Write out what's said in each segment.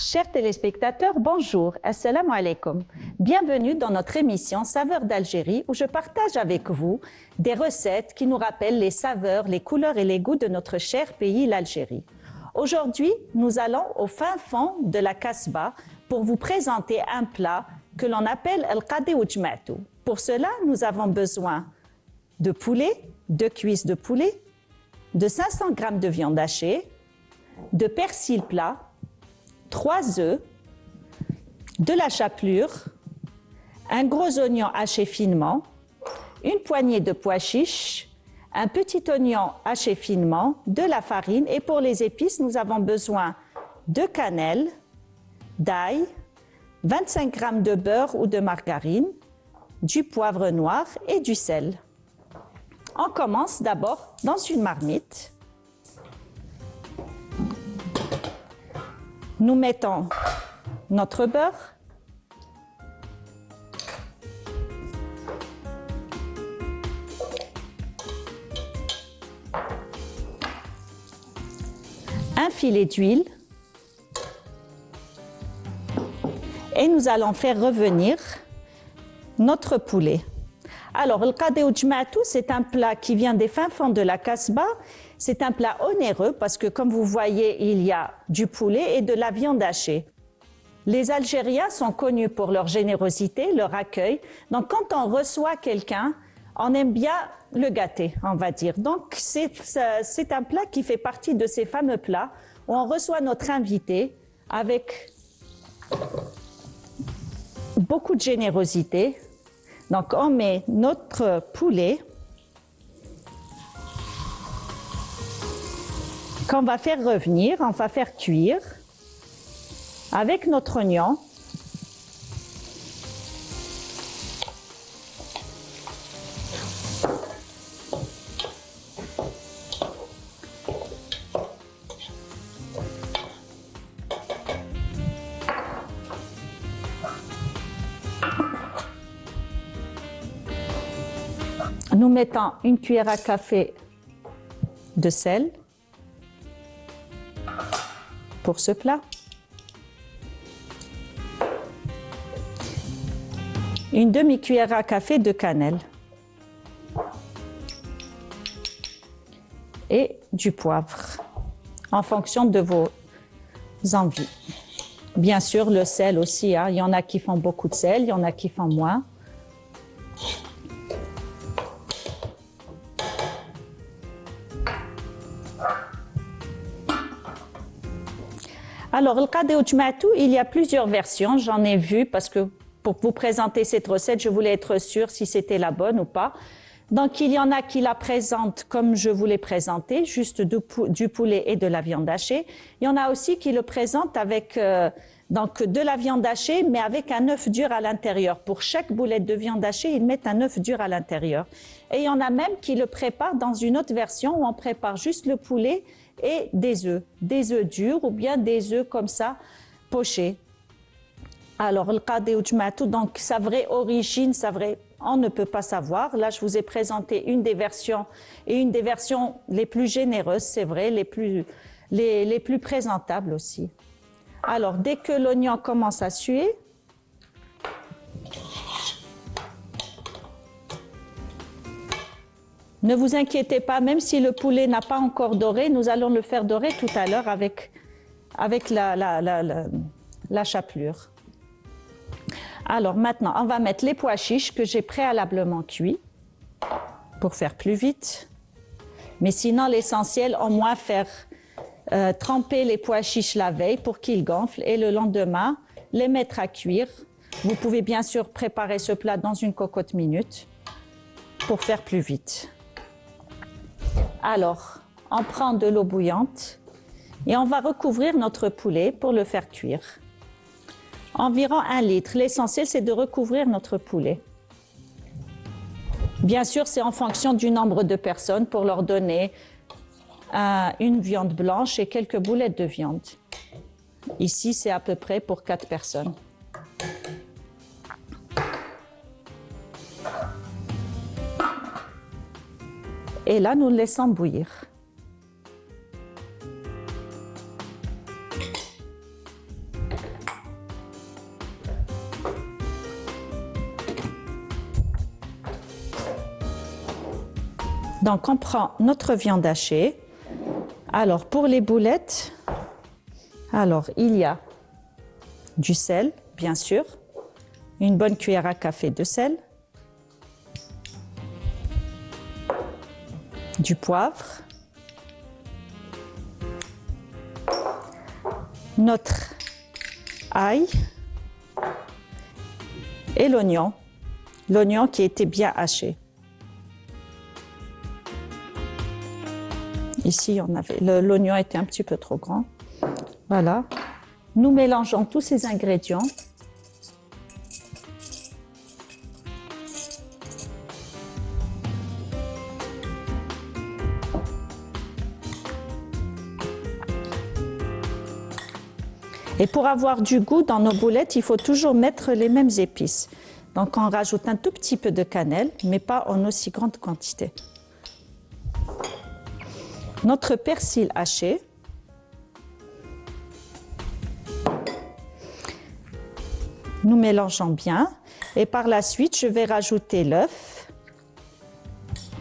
Chers téléspectateurs, bonjour, assalamu alaikum. Bienvenue dans notre émission Saveurs d'Algérie où je partage avec vous des recettes qui nous rappellent les saveurs, les couleurs et les goûts de notre cher pays, l'Algérie. Aujourd'hui, nous allons au fin fond de la Kasbah pour vous présenter un plat que l'on appelle al-qadi ou jma'tou. Pour cela, nous avons besoin de poulet, 2 cuisses de poulet, de 500 g de viande hachée, de persil plat, 3 œufs, de la chapelure, un gros oignon haché finement, une poignée de pois chiches, un petit oignon haché finement, de la farine et pour les épices, nous avons besoin de cannelle, d'ail, 25 g de beurre ou de margarine, du poivre noir et du sel. On commence d'abord dans une marmite. Nous mettons notre beurre, un filet d'huile et nous allons faire revenir notre poulet. Alors, le qadi ou jma'tou, c'est un plat qui vient des fins fonds de la Kasbah. C'est un plat onéreux parce que, comme vous voyez, il y a du poulet et de la viande hachée. Les Algériens sont connus pour leur générosité, leur accueil. Donc, quand on reçoit quelqu'un, on aime bien le gâter, on va dire. Donc, c'est un plat qui fait partie de ces fameux plats où on reçoit notre invité avec beaucoup de générosité. Donc, on met notre poulet qu'on va faire revenir, on va faire cuire avec notre oignon. Nous mettons une cuillère à café de sel pour ce plat, une demi-cuillère à café de cannelle et du poivre en fonction de vos envies. Bien sûr, le sel aussi, hein. Il y en a qui font beaucoup de sel, il y en a qui font moins. Alors, le qadi ou jma'tou, il y a plusieurs versions. J'en ai vu parce que pour vous présenter cette recette, je voulais être sûre si c'était la bonne ou pas. Donc, il y en a qui la présentent comme je vous l'ai présenté, juste du poulet et de la viande hachée. Il y en a aussi qui le présentent avec donc de la viande hachée, mais avec un œuf dur à l'intérieur. Pour chaque boulette de viande hachée, ils mettent un œuf dur à l'intérieur. Et il y en a même qui le préparent dans une autre version où on prépare juste le poulet et des œufs durs ou bien des œufs comme ça, pochés. Alors, le qadi ou jma'tou, donc sa vraie origine, on ne peut pas savoir. Là, je vous ai présenté une des versions et une des versions les plus généreuses, c'est vrai, les plus présentables aussi. Alors, dès que l'oignon commence à suer, ne vous inquiétez pas, même si le poulet n'a pas encore doré, nous allons le faire dorer tout à l'heure avec la chapelure. Alors maintenant, on va mettre les pois chiches que j'ai préalablement cuits pour faire plus vite. Mais sinon, l'essentiel, au moins faire tremper les pois chiches la veille pour qu'ils gonflent et le lendemain, les mettre à cuire. Vous pouvez bien sûr préparer ce plat dans une cocotte minute pour faire plus vite. Alors, on prend de l'eau bouillante et on va recouvrir notre poulet pour le faire cuire. Environ 1 litre. L'essentiel, c'est de recouvrir notre poulet. Bien sûr, c'est en fonction du nombre de personnes pour leur donner une viande blanche et quelques boulettes de viande. Ici, c'est à peu près pour 4 personnes. Et là, nous le laissons bouillir. Donc, on prend notre viande hachée. Alors, pour les boulettes, alors, il y a du sel, bien sûr, une bonne cuillère à café de sel, du poivre, notre ail et l'oignon qui était bien haché. Ici, l'oignon était un petit peu trop grand. Voilà. Nous mélangeons tous ces ingrédients. Et pour avoir du goût dans nos boulettes, il faut toujours mettre les mêmes épices. Donc on rajoute un tout petit peu de cannelle, mais pas en aussi grande quantité. Notre persil haché. Nous mélangeons bien. Et par la suite, je vais rajouter l'œuf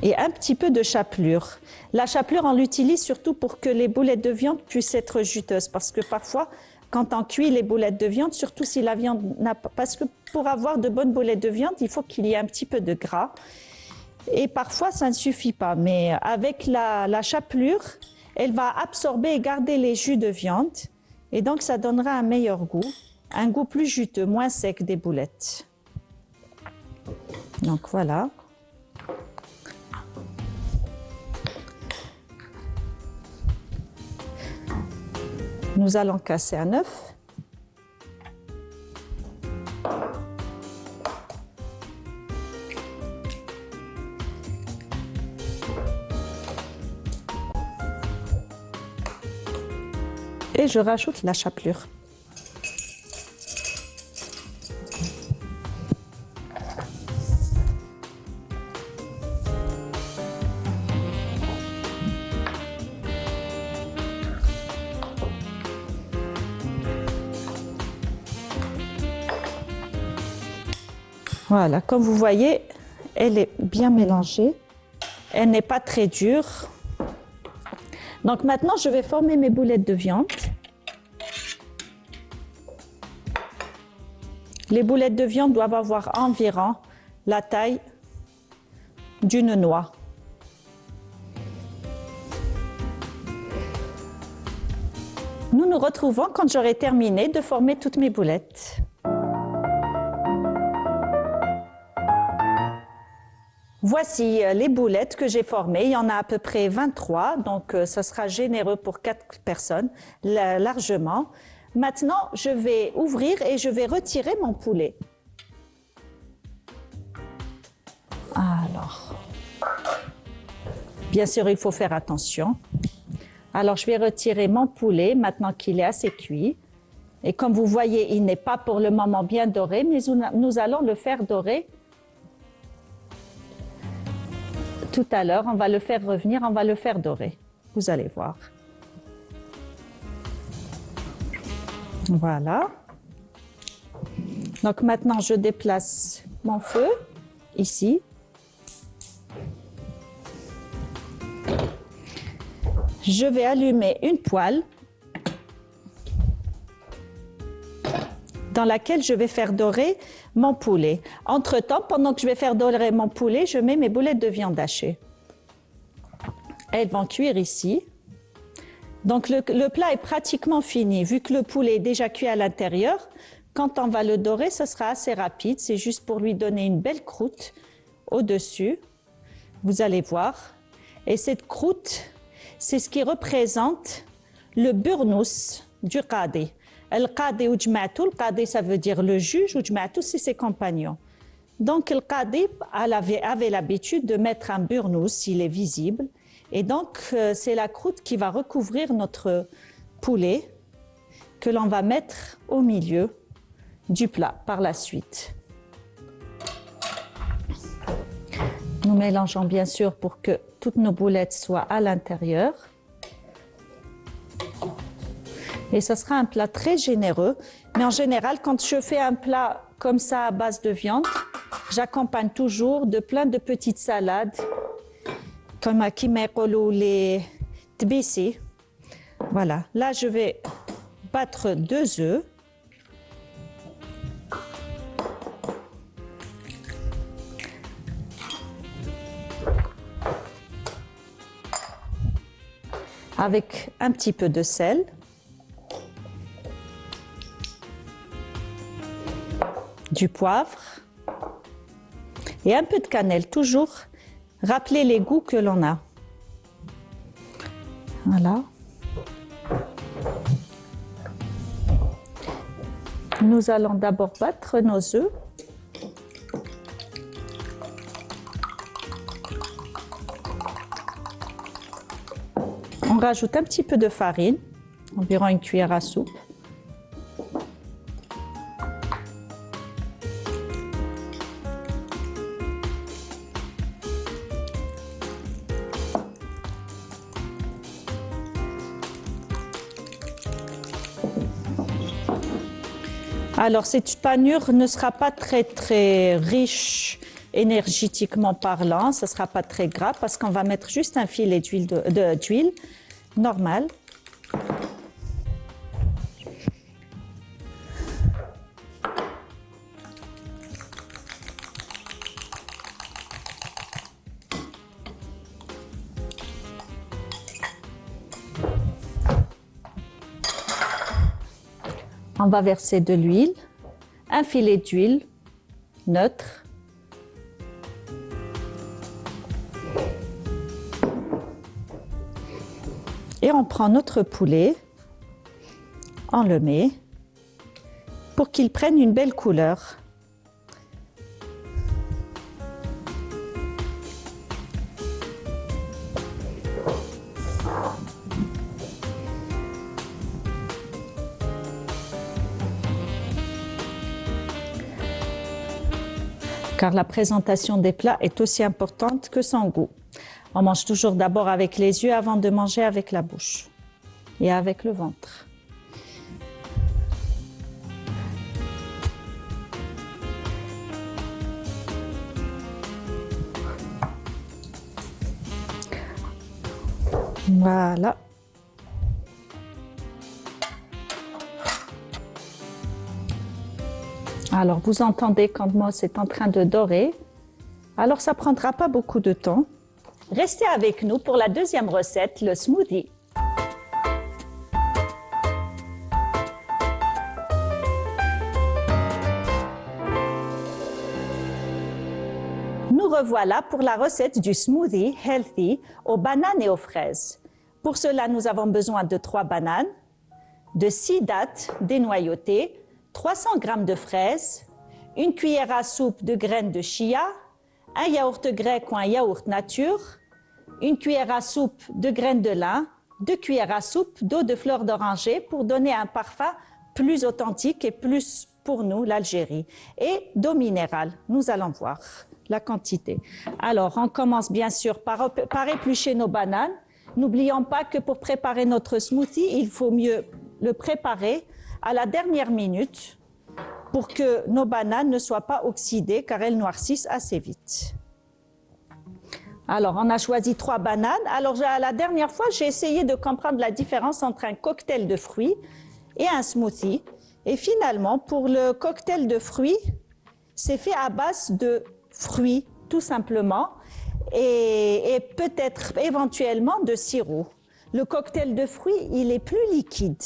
et un petit peu de chapelure. La chapelure, on l'utilise surtout pour que les boulettes de viande puissent être juteuses. Parce que parfois, quand on cuit les boulettes de viande, surtout si la viande n'a pas... Parce que pour avoir de bonnes boulettes de viande, il faut qu'il y ait un petit peu de gras. Et parfois, ça ne suffit pas. Mais avec la chapelure, elle va absorber et garder les jus de viande. Et donc, ça donnera un meilleur goût. Un goût plus juteux, moins sec des boulettes. Donc, voilà. Nous allons casser un œuf. Et je rajoute la chapelure. Voilà, comme vous voyez, elle est bien mélangée. Elle n'est pas très dure. Donc maintenant, je vais former mes boulettes de viande. Les boulettes de viande doivent avoir environ la taille d'une noix. Nous nous retrouvons quand j'aurai terminé de former toutes mes boulettes. Voici les boulettes que j'ai formées. Il y en a à peu près 23, donc ça sera généreux pour 4 personnes, largement. Maintenant, je vais ouvrir et je vais retirer mon poulet. Alors, bien sûr, il faut faire attention. Alors, je vais retirer mon poulet maintenant qu'il est assez cuit. Et comme vous voyez, il n'est pas pour le moment bien doré, mais nous allons le faire dorer. Tout à l'heure, on va le faire revenir, on va le faire dorer. Vous allez voir. Voilà. Donc maintenant, je déplace mon feu ici. Je vais allumer une poêle dans laquelle je vais faire dorer mon poulet. Entre-temps, pendant que je vais faire dorer mon poulet, je mets mes boulettes de viande hachée. Elles vont cuire ici. Donc le plat est pratiquement fini. Vu que le poulet est déjà cuit à l'intérieur, quand on va le dorer, ce sera assez rapide. C'est juste pour lui donner une belle croûte au-dessus. Vous allez voir. Et cette croûte, c'est ce qui représente le burnous du qadi. Al-qadi ou jma'tou, le qadi ça veut dire le juge, ou jma'tou c'est ses compagnons. Donc le qadi avait l'habitude de mettre un burnous s'il est visible. Et donc c'est la croûte qui va recouvrir notre poulet que l'on va mettre au milieu du plat par la suite. Nous mélangeons bien sûr pour que toutes nos boulettes soient à l'intérieur. Et ce sera un plat très généreux. Mais en général, quand je fais un plat comme ça à base de viande, j'accompagne toujours de plein de petites salades comme كيما يقولوا les تبيسي. Voilà, là je vais battre 2 œufs. Avec un petit peu de sel. Du poivre et un peu de cannelle, toujours rappeler les goûts que l'on a. Voilà. Nous allons d'abord battre nos œufs. On rajoute un petit peu de farine, environ une cuillère à soupe. Alors, cette panure ne sera pas très riche énergétiquement parlant, ce ne sera pas très gras parce qu'on va mettre juste un filet d'huile normale. On va verser de l'huile, un filet d'huile neutre. Et on prend notre poulet, on le met pour qu'il prenne une belle couleur. Car la présentation des plats est aussi importante que son goût. On mange toujours d'abord avec les yeux avant de manger avec la bouche et avec le ventre. Voilà. Alors, vous entendez quand moi c'est en train de dorer. Alors, ça ne prendra pas beaucoup de temps. Restez avec nous pour la deuxième recette, le smoothie. Nous revoilà pour la recette du smoothie healthy aux bananes et aux fraises. Pour cela, nous avons besoin de 3 bananes, de 6 dattes dénoyautées, 300 g de fraises, une cuillère à soupe de graines de chia, un yaourt grec ou un yaourt nature, une cuillère à soupe de graines de lin, 2 cuillères à soupe d'eau de fleur d'oranger pour donner un parfum plus authentique et plus pour nous, l'Algérie, et d'eau minérale. Nous allons voir la quantité. Alors, on commence bien sûr par éplucher nos bananes. N'oublions pas que pour préparer notre smoothie, il faut mieux le préparer à la dernière minute pour que nos bananes ne soient pas oxydées car elles noircissent assez vite. Alors, on a choisi 3 bananes. Alors, la dernière fois, j'ai essayé de comprendre la différence entre un cocktail de fruits et un smoothie. Et finalement, pour le cocktail de fruits, c'est fait à base de fruits, tout simplement, et peut-être éventuellement de sirop. Le cocktail de fruits, il est plus liquide.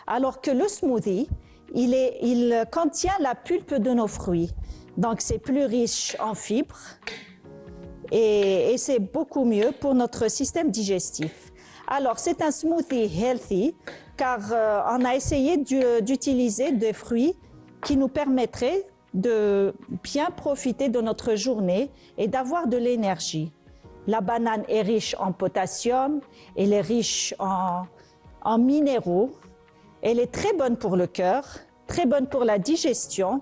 Alors que le smoothie, il contient la pulpe de nos fruits. Donc, c'est plus riche en fibres et c'est beaucoup mieux pour notre système digestif. Alors, c'est un smoothie healthy car on a essayé d'utiliser des fruits qui nous permettraient de bien profiter de notre journée et d'avoir de l'énergie. La banane est riche en potassium, elle est riche en minéraux. Elle est très bonne pour le cœur, très bonne pour la digestion.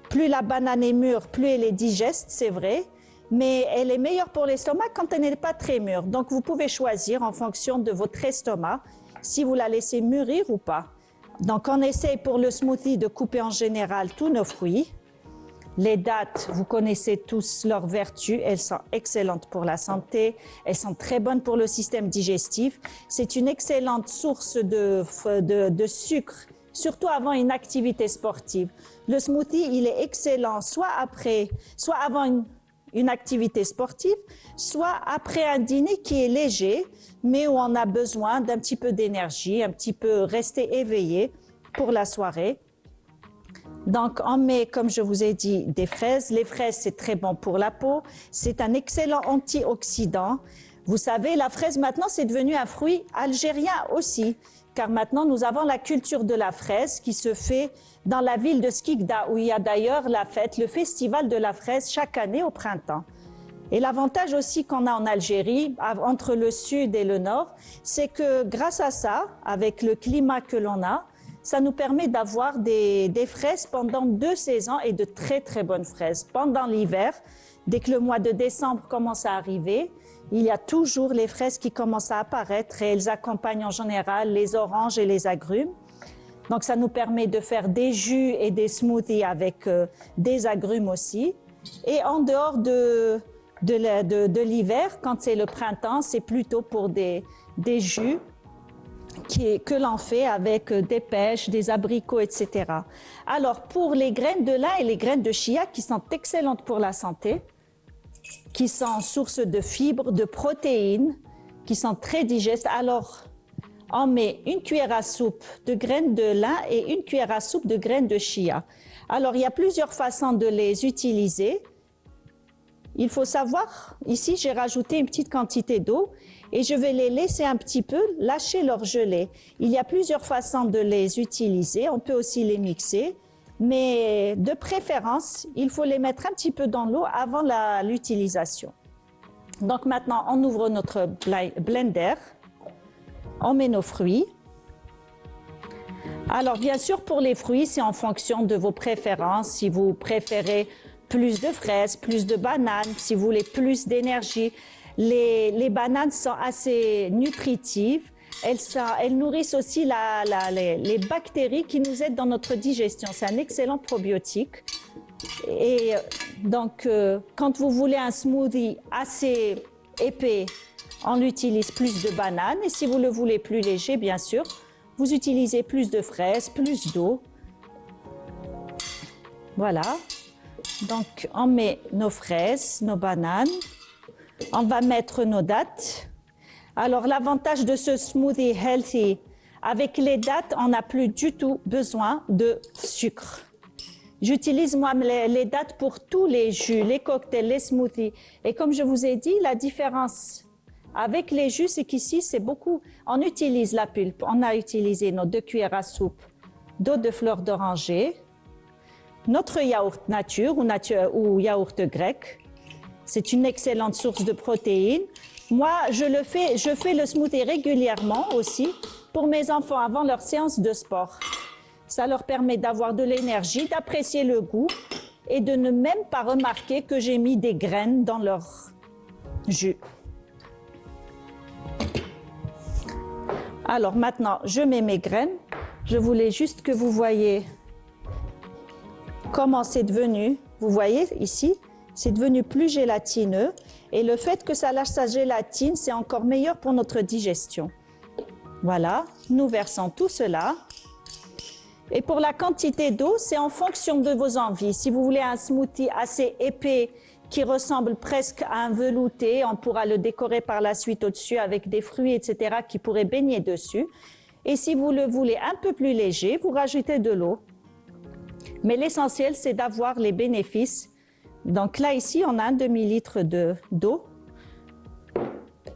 Plus la banane est mûre, plus elle est digeste, c'est vrai, mais elle est meilleure pour l'estomac quand elle n'est pas très mûre. Donc, vous pouvez choisir en fonction de votre estomac si vous la laissez mûrir ou pas. Donc, on essaie pour le smoothie de couper en général tous nos fruits. Les dattes, vous connaissez tous leurs vertus, elles sont excellentes pour la santé, elles sont très bonnes pour le système digestif. C'est une excellente source de sucre, surtout avant une activité sportive. Le smoothie, il est excellent soit avant une activité sportive, soit après un dîner qui est léger, mais où on a besoin d'un petit peu d'énergie, un petit peu rester éveillé pour la soirée. Donc, on met, comme je vous ai dit, des fraises. Les fraises, c'est très bon pour la peau. C'est un excellent antioxydant. Vous savez, la fraise, maintenant, c'est devenu un fruit algérien aussi, car maintenant, nous avons la culture de la fraise qui se fait dans la ville de Skikda, où il y a d'ailleurs la fête, le festival de la fraise, chaque année au printemps. Et l'avantage aussi qu'on a en Algérie, entre le sud et le nord, c'est que grâce à ça, avec le climat que l'on a, ça nous permet d'avoir des fraises pendant 2 saisons et de très très bonnes fraises. Pendant l'hiver, dès que le mois de décembre commence à arriver, il y a toujours les fraises qui commencent à apparaître et elles accompagnent en général les oranges et les agrumes. Donc ça nous permet de faire des jus et des smoothies avec des agrumes aussi. Et en dehors de l'hiver, quand c'est le printemps, c'est plutôt pour des jus que l'on fait avec des pêches, des abricots, etc. Alors, pour les graines de lin et les graines de chia qui sont excellentes pour la santé, qui sont source de fibres, de protéines, qui sont très digestes, alors on met une cuillère à soupe de graines de lin et une cuillère à soupe de graines de chia. Alors, il y a plusieurs façons de les utiliser. Il faut savoir, ici, j'ai rajouté une petite quantité d'eau et je vais les laisser un petit peu lâcher leur gelée. Il y a plusieurs façons de les utiliser. On peut aussi les mixer, mais de préférence, il faut les mettre un petit peu dans l'eau avant l'utilisation. Donc maintenant, on ouvre notre blender, on met nos fruits. Alors bien sûr, pour les fruits, c'est en fonction de vos préférences. Si vous préférez plus de fraises, plus de bananes, si vous voulez plus d'énergie. Les bananes sont assez nutritives. Elles nourrissent aussi les bactéries qui nous aident dans notre digestion. C'est un excellent probiotique. Et donc, quand vous voulez un smoothie assez épais, on utilise plus de bananes. Et si vous le voulez plus léger, bien sûr, vous utilisez plus de fraises, plus d'eau. Voilà. Donc, on met nos fraises, nos bananes. On va mettre nos dattes. Alors, l'avantage de ce smoothie healthy, avec les dattes, on n'a plus du tout besoin de sucre. J'utilise moi les dattes pour tous les jus, les cocktails, les smoothies. Et comme je vous ai dit, la différence avec les jus, c'est qu'ici, c'est beaucoup. On utilise la pulpe. On a utilisé nos 2 cuillères à soupe d'eau de fleur d'oranger, notre yaourt nature ou yaourt grec. C'est une excellente source de protéines. Moi, je fais le smoothie régulièrement aussi pour mes enfants avant leur séance de sport. Ça leur permet d'avoir de l'énergie, d'apprécier le goût et de ne même pas remarquer que j'ai mis des graines dans leur jus. Alors maintenant, je mets mes graines. Je voulais juste que vous voyez comment c'est devenu. Vous voyez ici, c'est devenu plus gélatineux. Et le fait que ça lâche sa gélatine, c'est encore meilleur pour notre digestion. Voilà, nous versons tout cela. Et pour la quantité d'eau, c'est en fonction de vos envies. Si vous voulez un smoothie assez épais qui ressemble presque à un velouté, on pourra le décorer par la suite au-dessus avec des fruits, etc., qui pourraient baigner dessus. Et si vous le voulez un peu plus léger, vous rajoutez de l'eau. Mais l'essentiel, c'est d'avoir les bénéfices. Donc là, ici, on a un demi-litre d'eau.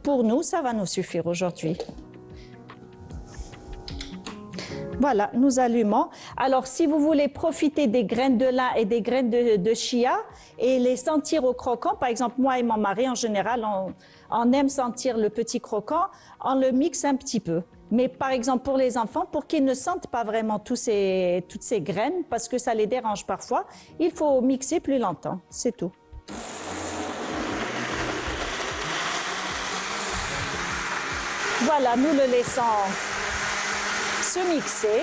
Pour nous, ça va nous suffire aujourd'hui. Voilà, nous allumons. Alors, si vous voulez profiter des graines de lin et des graines de chia et les sentir au croquant, par exemple, moi et mon mari, en général, on aime sentir le petit croquant, on le mixe un petit peu. Mais par exemple, pour les enfants, pour qu'ils ne sentent pas vraiment toutes ces graines, parce que ça les dérange parfois, il faut mixer plus longtemps, c'est tout. Voilà, nous le laissons se mixer.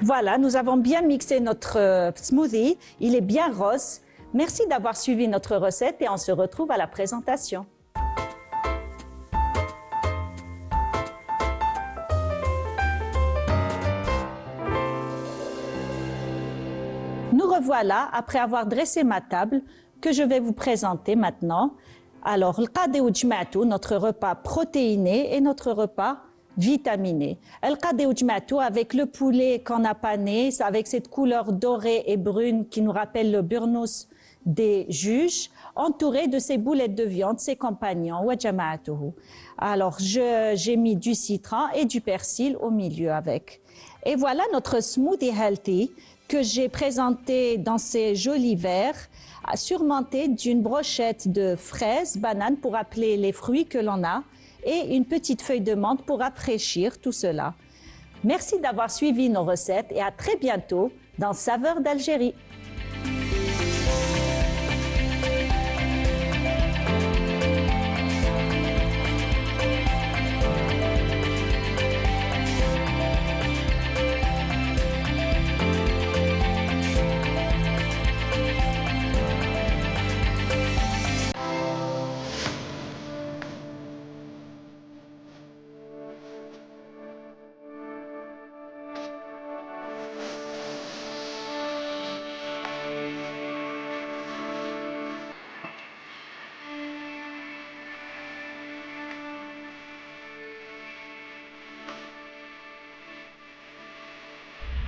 Voilà, nous avons bien mixé notre smoothie. Il est bien rose. Merci d'avoir suivi notre recette et on se retrouve à la présentation. Nous revoilà après avoir dressé ma table que je vais vous présenter maintenant. Alors, notre repas protéiné et notre repas vitaminé. Avec le poulet qu'on a pané, avec cette couleur dorée et brune qui nous rappelle le burnous des juges, entouré de ces boulettes de viande, ses compagnons. Alors, j'ai mis du citron et du persil au milieu avec. Et voilà notre smoothie healthy que j'ai présenté dans ces jolis verres, surmonté d'une brochette de fraises, bananes pour rappeler les fruits que l'on a, et une petite feuille de menthe pour rafraîchir tout cela. Merci d'avoir suivi nos recettes et à très bientôt dans Saveurs d'Algérie.